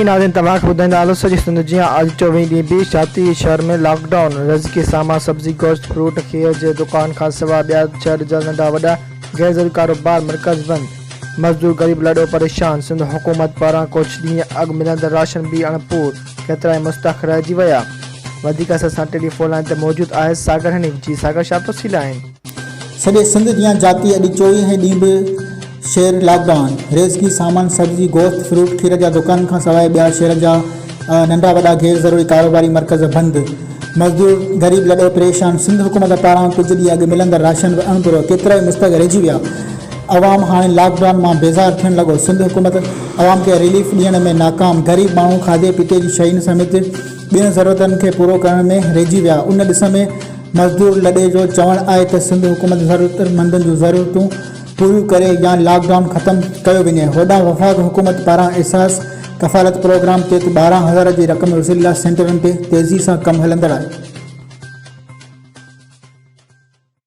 जी नाज़रीन, तव्हांखे ॿुधाईंदा आलू सॼी सिंध जीअं अॼु 24 ॾींहं बि शाती शहर में लॉकडाउन। रज़की सामान सब्जी गोश्त फ्रूट खीर जे दुकान खां सवाइ ॿिया शहर जा नंढा वॾा गैर ज़रूरी कारोबार मर्कज़ बंद। मज़दूर गरीब लॾो परेशान। सिंध हुकूमत पारां कुझु ॾींहं अॻु मिलंदड़ राशन बि अणपूर। केतिरा ई मुस्तक रहिजी विया। वधीक असां टेलीफोन लाइन ते मौजूदु आहे सागर हनीफ। जी सागर, छा तफ़सील आहिनि? सॼे सिंध जीअं जाती अॼु 24 ॾींहं बि शहर लॉकडाउन। रेज़की सामान सब्जी गोश्त फ्रूट खीर जा दुकान खां सवाइ ॿिया शहर जा नंढा वॾा गैर ज़रूरी कारोबारी मर्कज़ बंदि। मज़दूर गरीब लॾो परेशान। सिंध हुकूमत पारां कुझु ॾींहं अॻु मिलंदड़ राशन बि अणपूरो। केतिरा ई मुस्तक रहिजी विया। अवाम हाणे लॉकडाउन मां बेज़ार थियणु लॻो। सिंध हुकूमत अवाम खे रिलीफ ॾियण में नाकाम। ग़रीब माण्हू खाधे पीते जी शयुनि समेत ॿियनि ज़रूरतनि खे पूरो करण में रहिजी विया। उन ॾिस में मज़दूर लॾे जो चवणु आहे त सिंध हुकूमत ज़रूरतमंदनि जूं ज़रूरतूं पूरियूं करे या लॉकडाउन ख़त्म कयो वञे। होॾां वफ़ाक़ हुकूमत पारां एहसास कफ़ालत प्रोग्राम तहत 12,000 जी रक़म वसूली लाइ सेंटरनि ते तेज़ी सां कमु हलंदड़ आहे।